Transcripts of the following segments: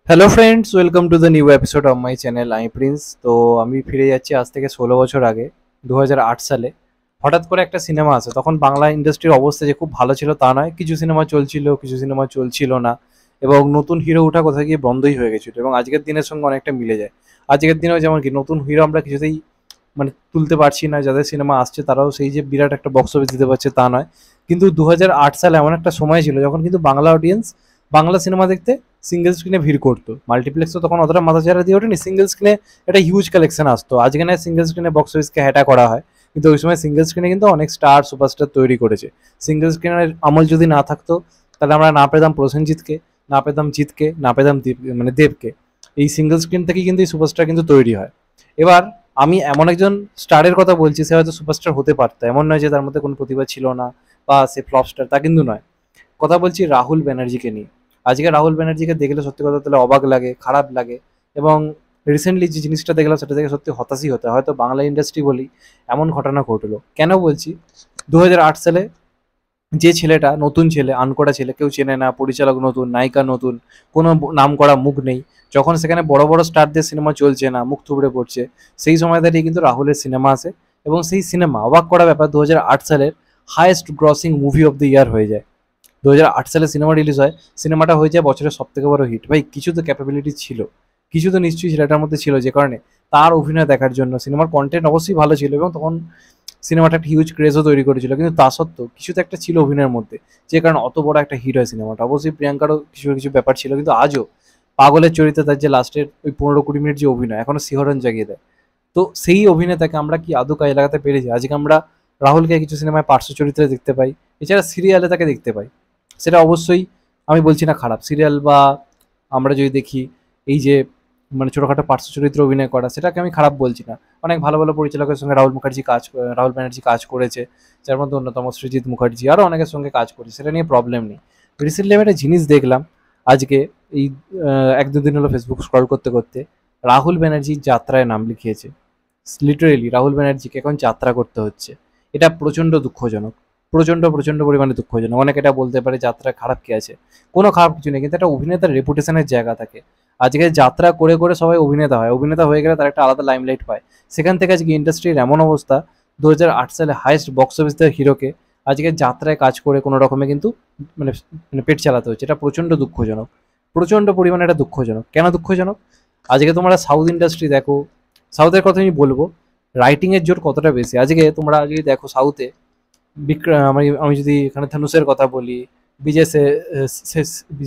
Hello friends, welcome to the new episode of my channel. আমি Prince. তো আমি ফিরে যাচ্ছি আজ থেকে 16 বছর আগে, 2008 সালে। হঠাৎ করে একটা সিনেমা আসে। তখন বাংলা ইন্ডাস্ট্রির অবস্থা যে খুব ভালো ছিল তা নয়, কিছু সিনেমা চলছিল, কিছু সিনেমা চলছিল না, এবং নতুন হিরো ওঠা কোথায় গিয়ে বন্ধই হয়ে গেছিলো, এবং আজকের দিনের সঙ্গে অনেকটা মিলে যায়। আজকের দিনেও যেমন কি নতুন হিরো আমরা কিছুতেই তুলতে পারছি না, যাদের সিনেমা আসছে তারাও সেই যে বিরাট একটা বক্স অফিস দিতে পারছে তা নয়। কিন্তু 2008 সালে এমন একটা সময় ছিল যখন কিন্তু বাংলা অডিয়েন্স বাংলা সিনেমা দেখতে সিঙ্গেল স্ক্রিনে ভিড় করতো। মাল্টিপ্লেক্স তো তখন অতটা মাথাচাড়া দিয়ে ওঠেনি, সিঙ্গেল স্ক্রিনে একটা হিউজ কালেকশন আসতো। আজকে না সিঙ্গেল স্ক্রিনে বক্স অফিসকে হ্যাটা করা হয়, কিন্তু ওই সময় সিঙ্গেল স্ক্রিনে কিন্তু অনেক স্টার সুপারস্টার তৈরি করেছে। সিঙ্গেল স্ক্রিনের আমল যদি না থাকতো তাহলে আমরা না পেতাম প্রসেনজিৎকে, না পেতাম জিতকে, না পেতাম দেবকে। এই সিঙ্গেল স্ক্রিন থেকেই কিন্তু এই সুপারস্টার কিন্তু তৈরি হয়। এবার আমি এমন একজন স্টারের কথা বলছি, সে হয়তো সুপারস্টার হতে পারতো, এমন নয় যে তার মধ্যে কোনো প্রতিভা ছিল না বা সে ফ্লপ স্টার, তা কিন্তু নয়। কথা বলছি রাহুল ব্যানার্জিকে নিয়ে। আজকে রাহুল ব্যানার্জিকে দেখলে সত্যি কথা তাহলে অবাক লাগে, খারাপ লাগে, এবং রিসেন্টলি যে জিনিসটা দেখলাম সেটা থেকে সত্যি হতাশই হতে হয়। হয়তো বাংলা ইন্ডাস্ট্রি বলি এমন ঘটনা ঘটলো। কেন বলছি? 2008 সালে যে ছেলেটা, নতুন ছেলে, আনকোড়া ছেলে, কেউ চেনে না, পরিচালক নতুন, নায়িকা নতুন, কোনো নাম করা মুখ নেই, যখন সেখানে বড় বড় স্টারদের সিনেমা চলছে না, মুখ থুবড়ে পড়ছে, সেই সময় দাঁড়িয়ে কিন্তু রাহুলের সিনেমা আসে, এবং সেই সিনেমা, অবাক করা ব্যাপার, 2008 সালের highest grossing movie of the year হয়ে যায়। 2008 সালে সিনেমা রিলিজ হয়, সিনেমাটা হয়ে যায় বছরের সব থেকে বড় হিট। ভাই, কিছু তো ক্যাপাবিলিটি ছিল, কিছু তো নিশ্চয়ই ছেলেটার মধ্যে ছিল, যে কারণে তার অভিনয় দেখার জন্য সিনেমার কন্টেন্ট অবশ্যই ভালো ছিল, এবং তখন সিনেমাটা একটা হিউজ ক্রেজও তৈরি করেছিল, কিন্তু তা সত্ত্বেও কিছু তো একটা ছিল অভিনয়ের মধ্যে, যে কারণে অত বড় একটা হিট হয় সিনেমাটা। অবশ্যই প্রিয়াঙ্কারও কিছু কিছু ব্যাপার ছিল, কিন্তু আজও পাগলের চরিত্রে তার যে লাস্টের ওই 15-20 মিনিট যে অভিনয় এখনো শিহরণ জাগিয়ে দেয়। তো সেই অভিনেতাকে আমরা কি আদৌ কাজে লাগাতে পেরেছি? আজকে আমরা রাহুলকে কিছু সিনেমায় পার্শ্ব চরিত্রে দেখতে পাই, এছাড়া সিরিয়ালে তাকে দেখতে পাই। সেটা অবশ্যই, আমি বলছি না খারাপ সিরিয়াল, বা আমরা যদি দেখি এই যে ছোটখাটো পার্শ্ব চরিত্রে অভিনয় করা, সেটাকে আমি খারাপ বলছি না। অনেক ভালো ভালো পরিচালকের সঙ্গে রাহুল ব্যানার্জি কাজ করেছে, যার মধ্যে অন্যতম সৃজিত মুখার্জি, আরও অনেকের সঙ্গে কাজ করেছে, সেটা নিয়ে প্রবলেম নেই। রিসেন্টলি আমি একটা জিনিস দেখলাম আজকে, এই 1-2 দিন হলো ফেসবুক স্ক্রল করতে করতে, রাহুল ব্যানার্জি যাত্রায় নাম লিখিয়েছে। লিটারেলি রাহুল ব্যানার্জিকে এখন যাত্রা করতে হচ্ছে। এটা প্রচণ্ড দুঃখজনক, প্রচণ্ড প্রচণ্ড পরিমাণে দুঃখজনক। অনেকে এটা বলতে পারে যাত্রা খারাপ কি আছে, কোনো খারাপ কিছু নেই, কিন্তু একটা অভিনেতার রেপুটেশনের জায়গা থাকে। আজকে যাত্রা করে করে সবাই অভিনেতা হয়, অভিনেতা হয়ে গেলে তার একটা আলাদা লাইমলাইট পায়। সেখান থেকে আজকে ইন্ডাস্ট্রির এমন অবস্থা, 2008 সালে হাইয়েস্ট বক্স অফিস দেওয়া হিরোকে আজকে যাত্রায় কাজ করে কোনো রকমে কিন্তু মানে পেট চালাতে হচ্ছে। এটা প্রচণ্ড দুঃখজনক, প্রচণ্ড পরিমাণে এটা দুঃখজনক। কেন দুঃখজনক? আজকে তোমরা সাউথ ইন্ডাস্ট্রি দেখো, সাউথের কথা আমি বলবো, রাইটিংয়ের জোর কতটা বেশি। আজকে তোমরা যদি দেখো সাউথে, আমি আমি যদি এখানে ধনুষের কথা বলি, বিজয়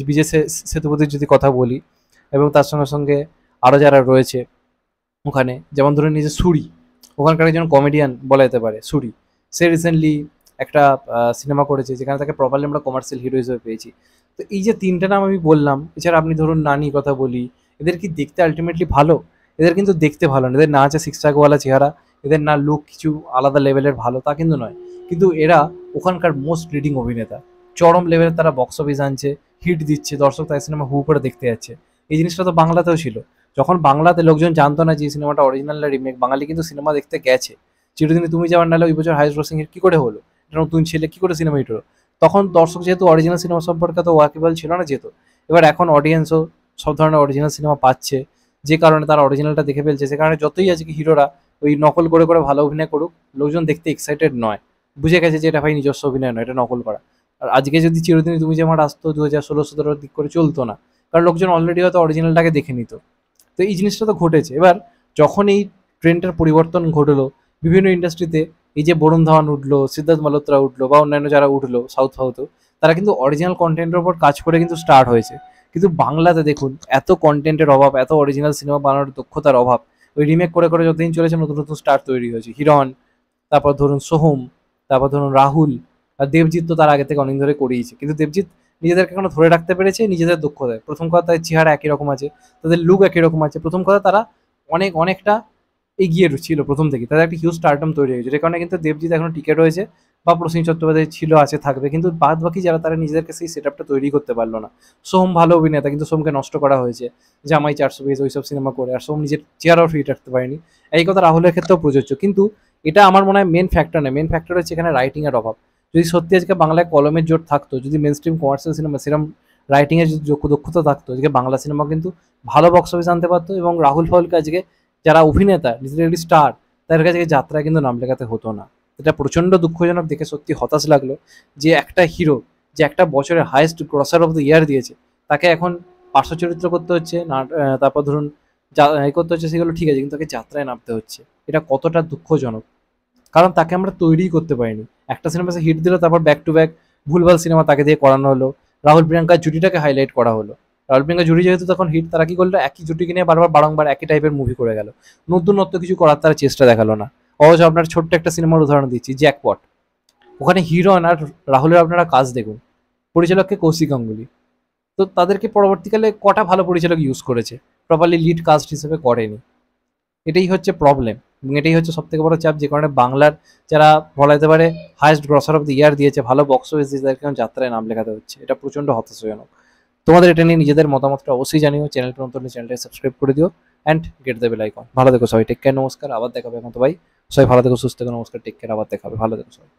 বিজয় সেতুপতির যদি কথা বলি, এবং তার সঙ্গে সঙ্গে আরও যারা রয়েছে ওখানে, যেমন ধরুন নিজে সুরি, ওখানকার একজন কমেডিয়ান বলা যেতে পারে সুরি। সে রিসেন্টলি একটা সিনেমা করেছে যেখানে তাকে প্রপারলি আমরা কমার্শিয়াল হিরো হিসেবে পেয়েছি। তো এই যে তিনটে নাম আমি বললাম, এছাড়া আপনি ধরুন নানি কথা বলি, এদের কি দেখতে আলটিমেটলি ভালো? এদের কিন্তু দেখতে ভালো না, এদের না আছে সিক্স প্যাকওয়ালা চেহারা, এদের না লুক কিছু আলাদা লেভেলের ভালো, তা কিন্তু নয়। কিন্তু এরা ওখানকার মোস্ট লিডিং অভিনেতা, চরম লেভেলের তারা বক্স অফিস আনছে, হিট দিচ্ছে, দর্শক তাই সিনেমা হু করে দেখতে যাচ্ছে। এই জিনিসটা তো বাংলাতেও ছিল। যখন বাংলাতে লোকজন জানতো না যে এই সিনেমাটা অরিজিনাল না রিমেক, বাঙালি কিন্তু সিনেমা দেখতে গেছে। চিরদিনই তুমি যাওয়ার নাহলে ওই বছর হাইস্ট গ্রসিং হিট কী করে হলো? এটা নতুন ছেলে কী করে সিনেমা হিট হলো? তখন দর্শক যেহেতু অরিজিনাল সিনেমা সম্পর্কে তো ওয়াকিবল ছিল না যেহেতু, এবার এখন অডিয়েন্সও সব ধরনের অরিজিনাল সিনেমা পাচ্ছে, যে কারণে তারা অরিজিনালটা দেখে ফেলছে। সে কারণে যতই আজকে হিরোরা ওই নকল করে করে ভালো অভিনয় করুক, লোকজন দেখতে এক্সাইটেড নয়, বুঝে গেছে যে এটা ভাই নিজস্ব অভিনয় নয়, এটা নকল করা। আর আজকে যদি চিরদিনই তুমি যেমন আসতো 2016-17 দিক করে চলতো না, কারণ লোকজন অলরেডি হয়তো অরিজিনালটাকে দেখে নিত। তো এই জিনিসটা তো ঘটেছে। এবার যখন এই ট্রেন্ডের পরিবর্তন ঘটলো বিভিন্ন ইন্ডাস্ট্রিতে, এই যে বরুণ ধাওয়ান উঠলো, সিদ্ধার্থ মালহোত্রা উঠলো, বা অন্যান্য যারা উঠলো সাউথ সাউথও, তারা কিন্তু অরিজিনাল কন্টেন্টের উপর কাজ করে কিন্তু স্টার্ট হয়েছে। কিন্তু বাংলাতে দেখুন, এত কন্টেন্টের অভাব, এত অরিজিনাল সিনেমা বানানোর দক্ষতার অভাব, ওই রিমেক করে করে যতদিন চলেছে নতুন নতুন স্টার তৈরি হয়েছে। হিরণ, তারপর ধরুন সোহম, তারপর ধরুন রাহুল, আর দেবজিৎ তো তার আগে থেকে অনেক ধরে করিয়েছে, কিন্তু দেবজিৎ নিজেদেরকে এখনো ধরে রাখতে পেরেছে নিজেদের দক্ষতায়। প্রথম কথা, তাদের চেহারা একই রকম আছে, তাদের লুক একই রকম আছে। প্রথম কথা, তারা অনেকটা এগিয়ে ছিল প্রথম থেকে, তাদের একটা হিউজ স্টারডম তৈরি হয়েছে, যে কারণে কিন্তু দেবজিৎ এখনো টিকে রয়েছে, বা প্রসেনজিৎ চট্টোপাধ্যায় ছিল, আছে, থাকবে। কিন্তু বাদ বাকি যারা, তারা নিজেদেরকে সেই সেট আপটা তৈরি করতে পারলো না। সোম ভালো অভিনেতা, কিন্তু সোমকে নষ্ট করা হয়েছে জামাই 420 ওইসব সিনেমা করে, আর সোম নিজের চেহারাও ফিট রাখতে পারেনি। এই কথা রাহুলের ক্ষেত্রেও প্রযোজ্য, কিন্তু এটা আমার মনে হয় মেন ফ্যাক্টর নয়। মেন ফ্যাক্টর হচ্ছে এখানে রাইটিংয়ের অভাব। যদি সত্যি আজকে বাংলায় কলমের জোর থাকতো, যদি মেন স্ট্রিম কমার্শিয়াল সিনেমা সেরকম রাইটিংয়ের যদি দক্ষতা থাকতো, আজকে বাংলা সিনেমা কিন্তু ভালো বক্স অফিস আনতে পারতো, এবং রাহুল ফাউলকে আজকে যারা অভিনেতা লিটারেলি স্টার, তাদের কাছে যাত্রায় কিন্তু নাম লেখাতে হতো না। এটা প্রচণ্ড দুঃখজনক, দেখে সত্যি হতাশ লাগলো যে একটা হিরো যে একটা বছরের highest grosser of the year দিয়েছে, তাকে এখন পার্শ্ব চরিত্র করতে হচ্ছে না। তারপর ধরুন করতে হচ্ছে, সেগুলো ঠিক আছে, কিন্তু তাকে যাত্রায় নামতে হচ্ছে। এটা কতটা দুঃখজনক, কারণ তাকে আমরা তৈরিই করতে পারিনি। একটা সিনেমা সে হিট দিল, তারপর ব্যাক টু ব্যাক ভুলভাল সিনেমা তাকে দিয়ে করানো হলো। রাহুল প্রিয়াঙ্কার জুটিটাকে হাইলাইট করা হলো। রাহুল প্রিয়াঙ্কা জুটি যেহেতু তখন হিট, তারা কি করলো, একই জুটিকে নিয়ে বারবার বারংবার একই টাইপের মুভি করে গেল, নতুনত্ব কিছু করার তারা চেষ্টা দেখালো না। অবশ্য আপনার ছোট্ট একটা সিনেমার উদাহরণ দিচ্ছি, জ্যাকপট। ওখানে হিরো আর রাহুলের আপনারা কাজ দেখুন, পরিচালককে কৌশিক গাঙ্গুলি। তো তাদেরকে পরবর্তীকালে কটা ভালো পরিচালক ইউজ করেছে, প্রপারলি লিড কাস্ট হিসেবে করেনি। এটাই হচ্ছে প্রবলেম, এবং এটাই হচ্ছে সব থেকে বড় চাপ, যে কারণে বাংলার যারা বলা যেতে পারে highest grosser of the year দিয়েছে, ভালো বক্স অফিস দিয়েছে, তাদেরকে এখন যাত্রায় নাম লেখাতে হচ্ছে। এটা প্রচণ্ড হতাশাজনক। তোমাদের এটা নিয়ে নিজেদের মতামতটা অবশ্যই জানিও। চ্যানেলটা নতুন হলে চ্যানেলটা সাবস্ক্রাইব করে দিও and get the bell icon. ভালো থেকো সবাই, টেক কেয়ার, নমস্কার, আবার দেখাবে এখন তো ভাই। সবাই ভালো থেকো, সুস্থ থেকো, নমস্কার, টেক কেয়ার, আবার দেখাবে, ভালো থেকো সবাই।